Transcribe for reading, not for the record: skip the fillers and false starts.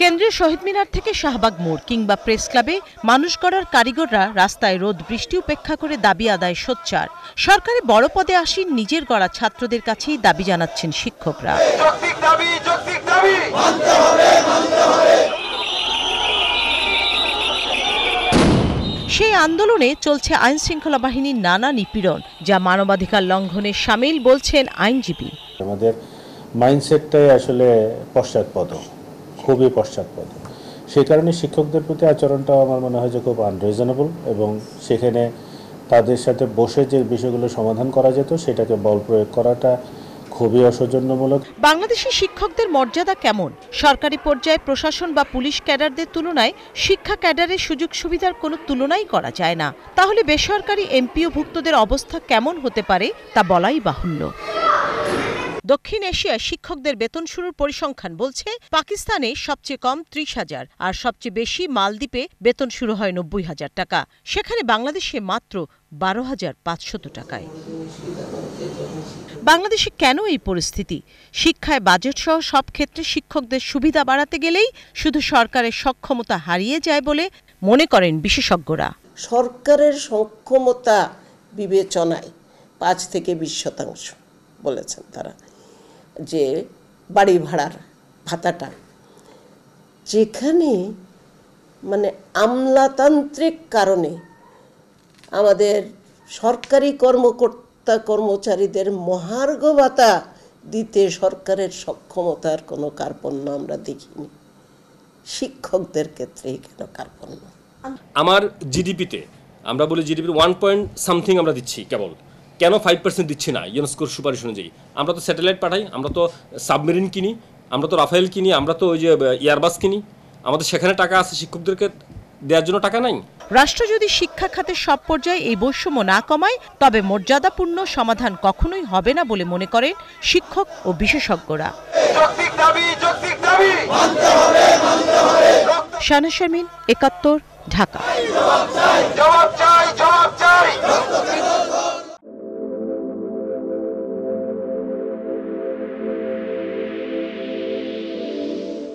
কেন্দ্রীয় শহীদ মিনার থেকে শাহবাগ মোড় কিংবা প্রেস ক্লাবে মানুষ গড়ার কারিগররা রাস্তায় রোদ বৃষ্টি উপেক্ষা করে দাবি আদায় সোচ্চার। সরকারি বড় পদে আসীন নিজের গড়া ছাত্রদের কাছেই দাবি জানাচ্ছেন শিক্ষকরা। সেই আন্দোলনে চলছে আইন শৃঙ্খলা বাহিনীর নানা নিপীড়ন, যা মানবাধিকার লঙ্ঘনের শামিল বলছেন আইনজীবী। আমাদের মাইন্ডসেটটাই আসলে পশ্চাৎপদ, খুবই পশ্চাৎপদ। সেই কারণে শিক্ষকদের প্রতি আচরণটা আমার মনে হয় যে খুব আনরিজনেবল, এবং সেখানে তাদের সাথে বসে যে বিষয়গুলো সমাধান করা যেত সেটাকে বল প্রয়োগ করাটা খুবই অসৌজন্যমূলক। বাংলাদেশের শিক্ষকদের মর্যাদা কেমন? সরকারি পর্যায়ে প্রশাসন বা পুলিশ ক্যাডারদের তুলনায় শিক্ষা ক্যাডারের সুযোগ সুবিধার কোনো তুলনাই করা যায় না। তাহলে বেসরকারি এমপিওভুক্তদের অবস্থা কেমন হতে পারে তা বলাই বাহুল্য। দক্ষিণ এশিয়ায় শিক্ষকদের বেতন শুরুর পরিসংখ্যান বলছে পাকিস্তানে সবচেয়ে কম ৩০,০০০ আর সবচেয়ে বেশি মালদ্বীপে বেতন শুরু হয় ৯০,০০০ টাকা। সেখানে বাংলাদেশে মাত্র ১২,৫০০ টাকায়। বাংলাদেশে কেন এই পরিস্থিতি? শিক্ষায় বাজেট সহ সব ক্ষেত্রে শিক্ষকদের সুবিধা বাড়াতে গেলেই শুধু সরকারের সক্ষমতা হারিয়ে যায় বলে মনে করেন বিশেষজ্ঞরা। সরকারের সক্ষমতা বিবেচনায় ৫ থেকে ২০% বলেছেন তারা, যে বাড়ি ভাড়ার ভাতাটা, যেখানে মানে আমলাতান্ত্রিক কারণে আমাদের সরকারি কর্মচারীদের মহার্ঘ ভাতা দিতে সরকারের সক্ষমতার কোনো কার্পণ্য আমরা দেখিনি। শিক্ষকদের ক্ষেত্রে কেন কার্পণ্য? আমার জিডিপিতে আমরা বলি জিডিপির 1 আমরা দিচ্ছি, কেবল কেন 5% দিচ্ছি না? ইউনেস্কোর সুপারিশ অনুযায়ী আমরা তো স্যাটেলাইট পাঠাই, আমরা তো সাবমেরিন কিনি, আমরা তো রাফেল কিনি, আমরা তো ওই যে এয়ারবাস কিনি, আমাদের সেখানে টাকা আছে, শিক্ষকদেরকে দেওয়ার জন্য টাকা নাই। রাষ্ট্র যদি শিক্ষা খাতের সব পর্যায়ে এই বৈষম্য না কমায় তবে মর্যাদাপূর্ণ সমাধান কখনোই হবে না বলে মনে করেন শিক্ষক ও বিশেষজ্ঞরা। শাহনাজ শারমিন, ৭১, ঢাকা।